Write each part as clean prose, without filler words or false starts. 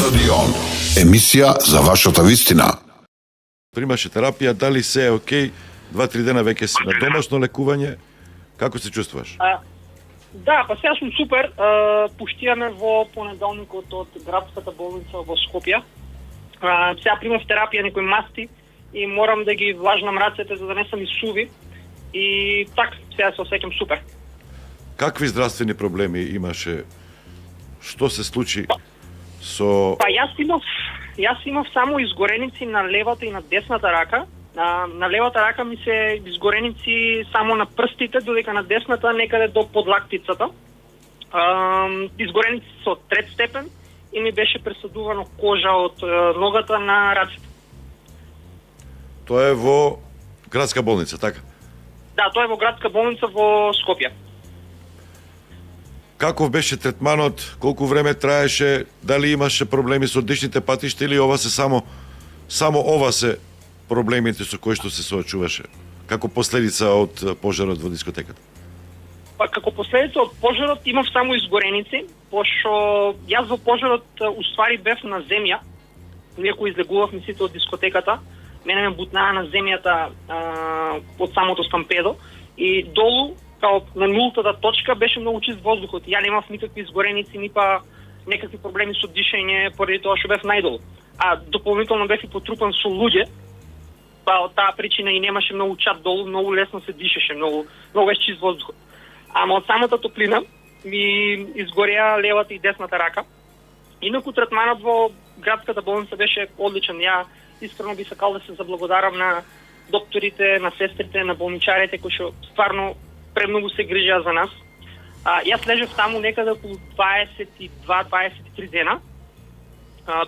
Стадион. Емисија за вашата вистина. Примаше терапија, дали се е окей? 2-3 дена веќе си на домашно лекување. Како се чувствуваш? Да, па сега сум супер. Пуштијаме во понеделникот од градската болница во Скопје. Сега примав терапија некои масти и морам да ги влажнам рацете за да не сам суви. И така, сега се осеќам супер. Какви здравствени проблеми имаше? Што се случи со... Па јас имав само изгореници на левата и на десната рака. На левата рака ми се изгореници само на прстите, додека на десната некаде до подлактицата. Изгореници со трет степен и ми беше пресадувано кожа од ногата на раците. Тоа е во градска болница, така? Да, тоа е во градска болница во Скопје. Каков беше третманот? Колку време траеше? Дали имаше проблеми со дишните патишта или ова се само ова се проблемите со кои што се соочуваше? Како последица од пожарот во дискотеката? Па како последица од пожарот имав само изгореници, пошто јас во пожарот уствари бев на земја, иако излегувавме сите од дискотеката. Мене ме бутнаа на земјата од самото стампедо и долу као на нултата точка беше многу чист воздухот. Ја немав никакви изгореници, ни па некакви проблеми со дишење, поради тоа што бев најдолу. А дополнително бев и потрупан со луѓе, па од таа причина и немаше многу чат долу, многу лесно се дишеше, многу е чист воздухот. Ама од самата топлина ми изгореа левата и десната рака. Инаку третманот во градската болница беше одличен. Ја искрено би сакал да се заблагодарам на докторите, на сестрите, на болничарите кои што стварно премногу се грижеа за нас. Јас лежев таму некаде околу 22-23 дена,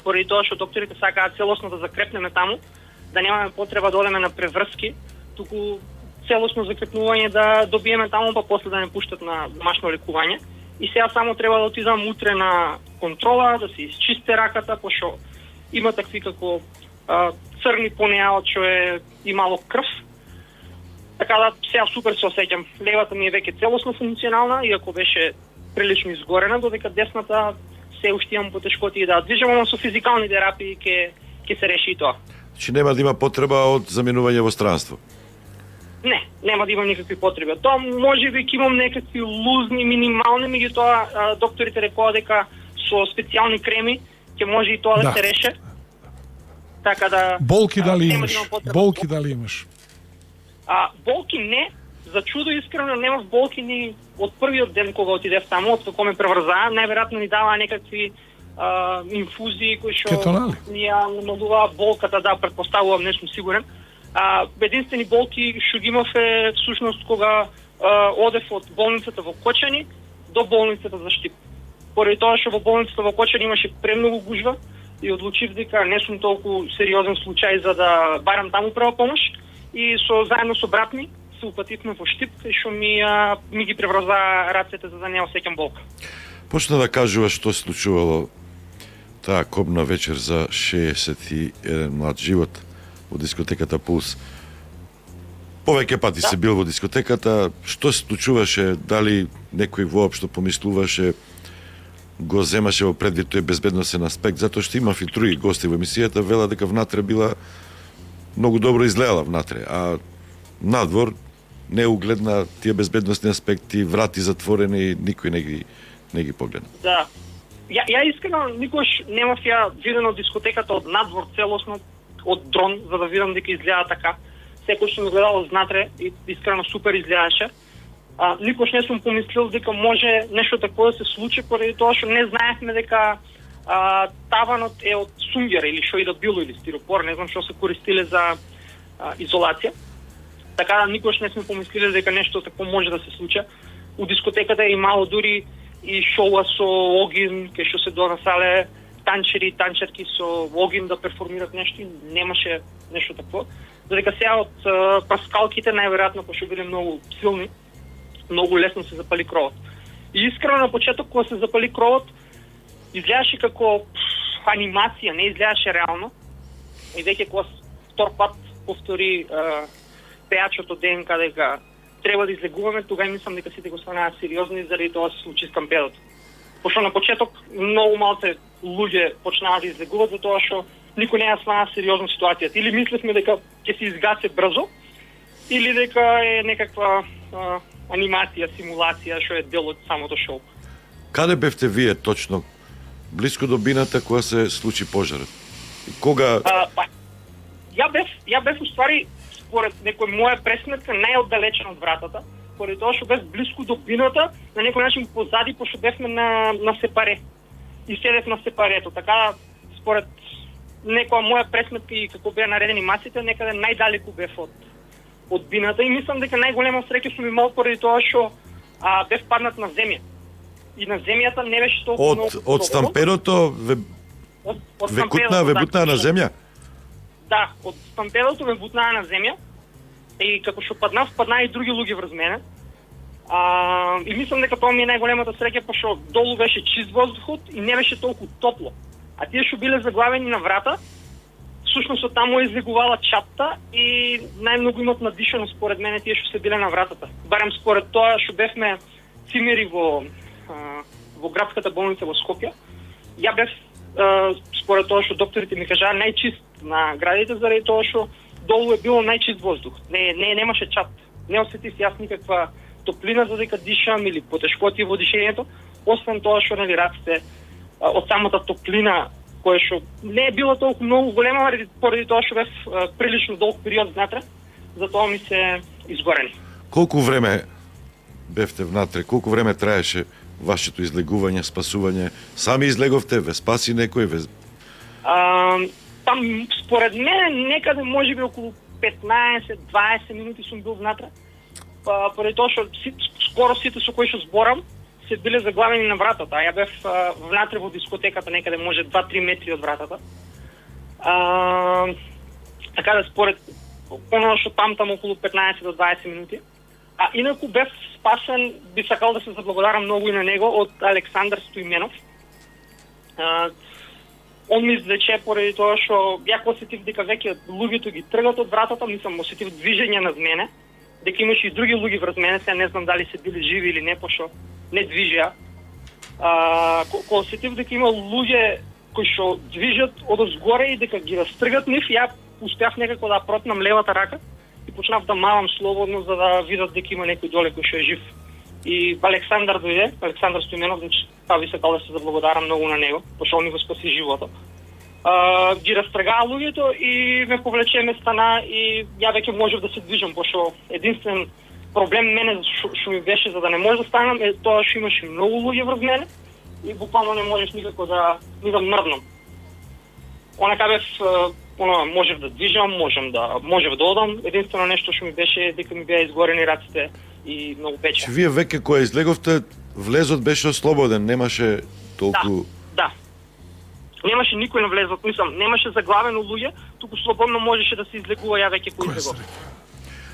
поради тоа што докторите сакаат целосно да закрепнеме таму, да немаме потреба да одеме на преврски, туку целосно закрепнување да добиеме таму, па после да не пуштат на домашно лекување. И сега само треба да отидам утре на контрола, да се изчисте раката, пошто има такви како црни по неа, што е и мало крв. Така да сега супер се осеќам. Левата ми е веќе целосно функционална, иако беше прилично изгорена, додека десната се уште имам потешкоти да движам, но со физикални терапии ќе се реши и тоа. Значи нема да има потреба од заменување во странство? Не, нема да имам никакви потреби. Тоа можеби ќе имам некакви лузни, минимални, меѓутоа докторите рекоа дека со специјални креми ќе може и тоа да се реше. Така да болки дали имаш? Болки дали имаш? Болки не, за чудо искрено немав болки ни од првиот ден кога отидев таму, од кога ме преврзаа, најверојатно ни даваа некакви инфузии кои што ни ја намалуваа болката, да, претпоставувам, не сум сигурен. Единствени болки што ги имав е всушност кога одев од болницата во Кочани до болницата за Штип. Поради тоа што во болницата во Кочани имаше премногу гужва и одлучив дека не сум толку сериозен случај за да барам таму прва помош. И заедно со брат ми се упативме во Штип, што ми ги преврзаа рацете за да не осеќам болка. Почна да кажуваш што се случувало таа кобна вечер за 61 млад живот во дискотеката Пулс. Повеќе пати се бил во дискотеката, што се случуваше, дали некој воопшто помислуваше, го земаше во предвид тој безбедносен аспект, затоа што има и други гости во емисијата, вела дека внатре била многу добро изгледала внатре, а надвор неугледна тие безбедносни аспекти, врати затворени, никој не ги погледна. Да. Ја искрено никош немав ја видено дискотеката од надвор целосно, од дрон, за да видам дека изгледа така. Секој што ми гледал знатре и искрено супер изгледаше. Никош не сум помислил дека може нешто такво да се случи, поради тоа што не знаевме дека таванот е од сунгера или што и да било, или стиропор, не знам што се користиле за изолација. Така да никош не сме помислиле дека нешто такво може да се случи. У дискотеката е имало дури и шоуа со огин, кај што се донасале танчери и танчерки со огин да перформират нешто, и немаше нешто такво. Додека сега од праскалките најверојатно пошто биле многу силни, многу лесно се запали кровот. И искрено на почеток кога се запали кровот, изгледаше како анимација, не изгледаше реално. И веќе кога втор пат повтори пејачот од ДНК дека треба да излегуваме, тогава мислам дека сите го станаа сериозни заради тоа се случи стампедот. Пошто на почеток многу малце луѓе почнаа да излегуваат затоа што никој не ја свана сериозно ситуацијата. Или мислевме дека ќе се изгасе брзо, или дека е некаква анимација, симулација што е дел од самото шоу. Каде бевте вие точно? Блиску до бината кога се случи пожарот? И кога... Ја бев уствари, според некој моја пресметка, најоддалечен од вратата, поради тоа што бев блиску до бината, на некој начин позади, пошто бевме на сепаре. И седев на сепарето. Така, според некоја моја пресметка и како беа наредени масите, некаде најдалеку бев од бината и мислам дека најголема среќа сум имал поради тоа што бев паднат на земја. И на земјата не беше толку многу. Од стампедото ве бутнаа на земја? Да, од стампедото ме бутнаа на земја. И како што паднаа и други луѓе врз мене. И мислам дека тоа ми е најголемата среќа, пошто долу беше чист воздухот и не беше толку топло. А тие што биле заглавени на врата, всушност од таму излегувала чатта и најмногу имат надишано според мене тие што се биле на вратата. Барем според тоа што бевме цимери во градската болница во Скопје. Ја бев според тоа што докторите ми кажаа најчист на градите заради тоа што долу е било најчист воздух. Немаше чат. Не осетив јас никаква топлина за дека дишам или потешкоти во дишењето, освен тоа што нели раците од самата топлина која што не е било толку многу голема поради тоа што бев прилично долг период внатре, затоа ми се изгорени. Колку време бевте внатре? Колку време траеше вашето излегување, спасување? Сами излеговте, ве спаси некој? Там според мене некаде можеби околу 15-20 минути сум бил внатре. Поради тоа што скоро сите со кои што зборам се биле заглавени на вратата. Ја бев внатре во дискотеката некаде може 2-3 метри од вратата. Така да според оно што памтам околу 15 до 20 минути. А инаку бев спасен, би сакал да се заблагодарам многу и на него, од Александар Стоименов. Он ми извлече поради тоа што ја осетив дека веќе луѓето ги тргат од вратата, мислам осетив движење над мене, дека имаше и други луѓе врз мене, сега не знам дали се били живи или не, пошто не движеа. Кога осетив дека има луѓе кои што движат одозгоре и дека ги растргат нив, ја успеав некако да протнам левата рака и почнав да мавам слободно за да видат дека има некој доле кој што е жив. И Александар дојде, Александар Стоименов, значи па би сакал да се заблагодарам многу на него, пошто он ми го спаси животот. Ги растргаа луѓето и ме повлече ме стана и ја веќе можев да се движам, пошто единствен проблем мене што ми беше за да не може да станам е тоа што имаше многу луѓе врз мене и буквално не можеш никако да мрднам. Онака бев можев да движам, можев да одам, единствено нешто што ми беше дека ми беа изгорени раците и многу пече. Вие веќе кога излеговте, влезот беше слободен, немаше толку... Да. Немаше никој на влезот, немаше заглавено луѓе, туку слободно можеше да се излегува ја веќе кој излегува.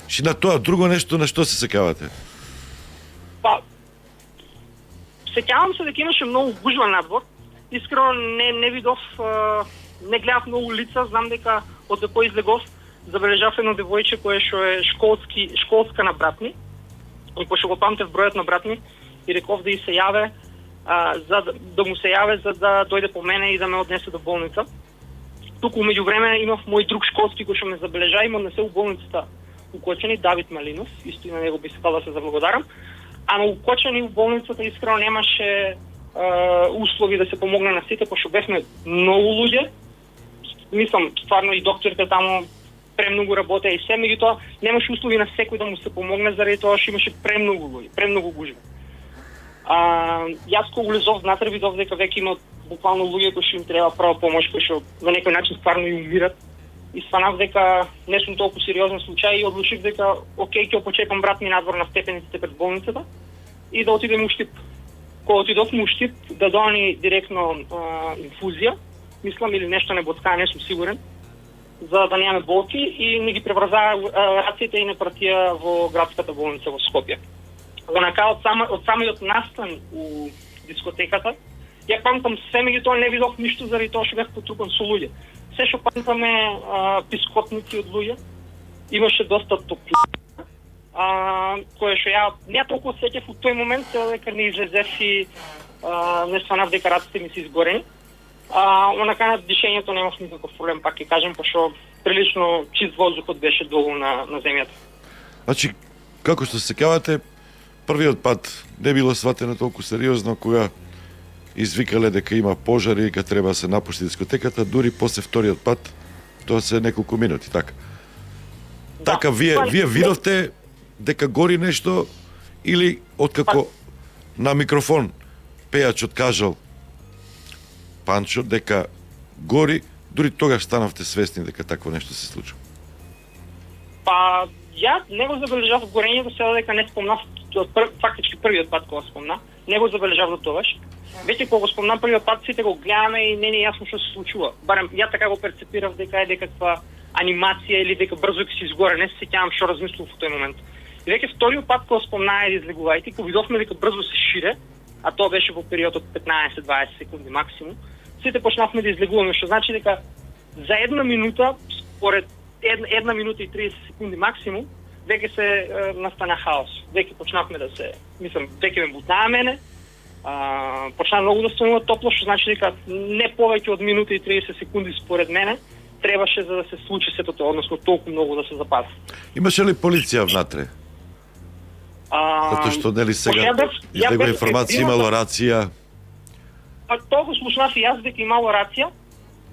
Ши на тоа друго нешто на што се сеќавате? Па, сеќавам се дека имаше многу гужва надвор. Искрено не видов, не гледав многу лица, знам дека од кој излегов забележав едно девојче кое што е школска на братни. И пошто го памтев бројот на братни и реков да и се јаве, да му се јаве за да дојде по мене и да ме однесе до болница. Туку меѓувреме имав мој друг школски кој што ме забележа, има однесе у болницата укочени, Давид Малинов, исто и на него би сакал да се заблагодарам. А на укочени у болницата искрено немаше услови да се помогне на сите, пошто бевме многу луѓе. Мислам, стварно и докторите таму премногу работеа и се, меѓутоа немаше услови на секој да му се помогне заради тоа што имаше премногу луѓе, премногу гужва. Јас кога влезов внатре видов дека веќе има буквално луѓе кои што им треба прва помош, кои што на некој начин стварно и умират. И станав дека не сум толку сериозен случај и одлучив дека окей, ќе почекам брат ми надвор на степениците пред болницата и да отидем у Штип. Кога отидов му Штип да доани директно инфузија, мислам или нешто не боцка, не сум сигурен, за да немаме болки и не ги преврзаа раците и не пратија во градската болница во Скопје. Онака од самиот настан у дискотеката, ја памтам се, меѓутоа не видов ништо заради тоа што бев потрупан со луѓе. Се што памтаме пискотници од луѓе, имаше доста топлина, кое што ја не толку сеќав у тој момент, дека не излезев и не станав дека раците ми се изгорени. Онака на дишењето немав никаков проблем, пак ќе кажем, пошто прилично чист воздухот беше долу на земјата. Значи, како што се сеќавате, првиот пат не било сватено толку сериозно кога извикале дека има пожар и дека треба да се напушти дискотеката, дури после вториот пат, тоа се неколку минути, така. Да. Така, вие видовте дека гори нешто или откако на микрофон пејачот кажал Панчо дека гори, дури тогаш станавте свесни дека такво нешто се случува? Па, ја не го забележав горењето, сега дека не спомнав, фактички првиот пат кога спомна, не го забележав до тогаш. Веќе кога го спомнам првиот пат, сите го гледаме и не е јасно што се случува. Барем ја така го перцепирав дека е некаква анимација или дека брзо ќе се изгоре, не се сеќавам што размислував во тој момент. И веќе вториот пат кога спомнаа и излегувајте, кога видовме дека брзо се шире, а тоа беше во период од 15-20 секунди максимум, сите почнавме да излегуваме, што значи дека за една минута, според една минута и 30 секунди максимум, веќе се настана хаос. Веќе почнавме да се, веќе ме бутнаа мене, почна многу да станува топло, што значи дека не повеќе од минута и 30 секунди според мене требаше за да се случи сето тоа, односно толку многу да се запази. Имаше ли полиција внатре? Затоа што нели сега излегува информација, имало рација? Тоа го слушнав и јас дека имало рација.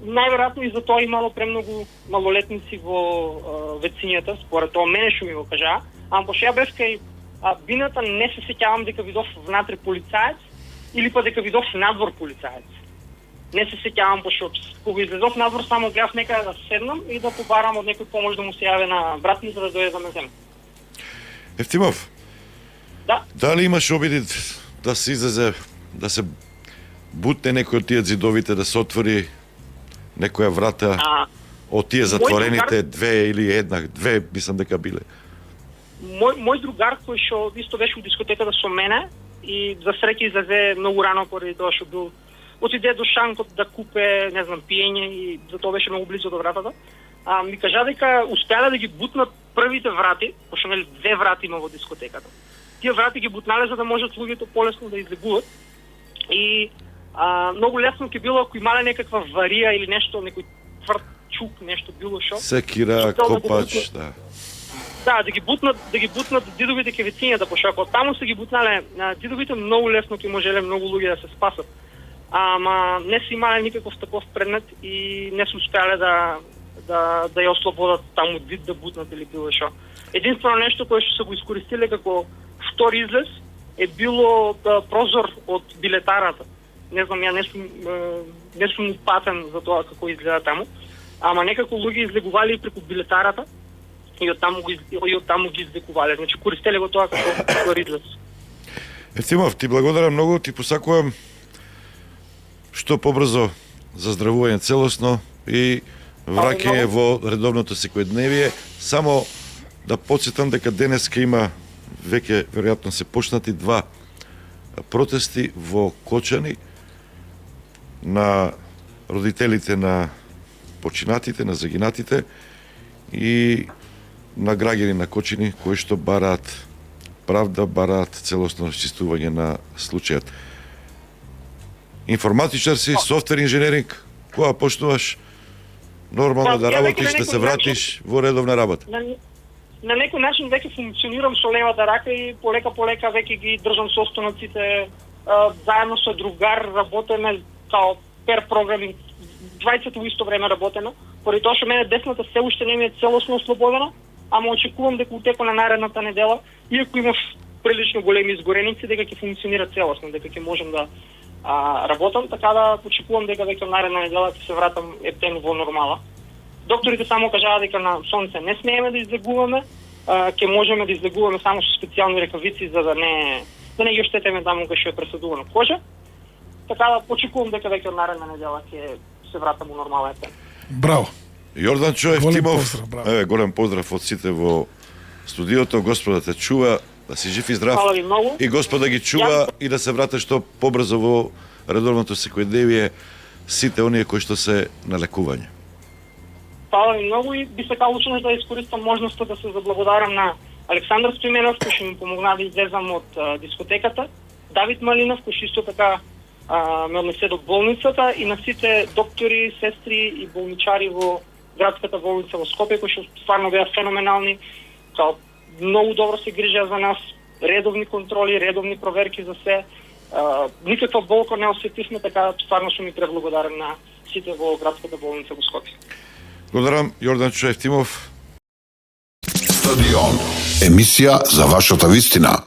Најверојатно и за тоа имало премногу малолетници во вецињата, според тоа мене што ми го кажаа. Ама пошто ја бев кај бината, не се сеќавам дека видов внатре полицаец или па дека видов надвор полицаец. Не се сеќавам, пошто кога излезов надвор само гледав некаде да седнам и да побарам од некој помош да му се јави на брат ми за да дојде да ме земе. Евтимов, да. Дали имаш обиди да се излезе, да се бутне некој од тие зидовите, да се отвори некоја врата од тие затворените две или две, мислам дека биле? Мој другар кој што исто беше во дискотеката со мене и за среќа излезе многу рано поради тоа што бил отиде до шанкот да купе, не знам, пиење и за тоа беше многу близо до вратата. Ми кажа дека успеале да ги бутнат првите врати, пошто нели две врати има во дискотеката. Тие врати ги бутнале за да можат луѓето полесно да излегуват. И многу лесно ќе било ако имале некаква варија или нешто, некој тврд чук, нешто било што. Секира, копач, да. Да, да ги бутнат дидовите ке вецињата, пошто ако таму се ги бутнале дидовите, многу лесно ќе можеле многу луѓе да се спасат. Ама не се имале никаков таков предмет и не се успеале да ја ослободат таму дид да бутнат или било што. Единствено нешто кое што се го искористиле како втори излез е било прозор од билетарата. Не знам, ја не сум упатен за тоа како изгледа таму, ама некако луѓе излегували преку билетарата и од таму ги излекувале. Значи користеле го тоа како втори излез. Евтимов, ти благодарам многу, ти посакувам што побрзо заздравување целосно и враќање во редовното секојдневие. Само да потсетам дека денеска има веќе веројатно се почнати 2 протести во Кочани на родителите на починатите, на загинатите и на граѓани на Кочани кои што бараат правда, бараат целосно расчистување на случајот. Информатичар си, софтвер инженеринг, кога почнуваш нормално да работиш, да се вратиш во редовна работа? На некој начин веќе функционирам со левата рака и полека веќе ги држам состаноците, заедно со другар работеме као пер програминг, 20 во исто време работено, поради тоа што мене десната се уште не ми е целосно ослободена, ама очекувам дека утеко на наредната недела, иако имав прилично големи изгореници, дека ќе функционира целосно, дека ќе можам да работам, така да очекувам дека веќе наредна недела ќе се вратам ептен во нормала. Докторите само кажаа дека на сонце не смееме да излегуваме, ќе можеме да излегуваме само со специјални рекавици за да не ги оштетеме таму кај што е пресадувана кожа. Така да очекувам дека веќе наредна недела ќе се вратам во нормала ептен. Браво. Јордан Евтимов, голем поздрав од сите во студиото, Господа те чува, да си жив и здрав. И Господа ги чува и да се вратиш што побрзо во редовното секојдневие сите оние кои што се на лекување. Фала ви многу и би сакал лично да искористам можноста да се заблагодарам на Александар Стоименов, кој што ми помогна да излезам од дискотеката, Давид Малинов, кој што исто така ме однесе до болницата и на сите доктори, сестри и болничари во градската болница во Скопје, кои што стварно беа феноменални, као многу добро се грижеа за нас, редовни контроли, редовни проверки за се. Никаква болка не осетивме, така стварно сум и преблагодарен на сите во градската болница во Скопје. Благодарам, Јордан Чуевтимов. Стадион. Емисија за вашата вистина.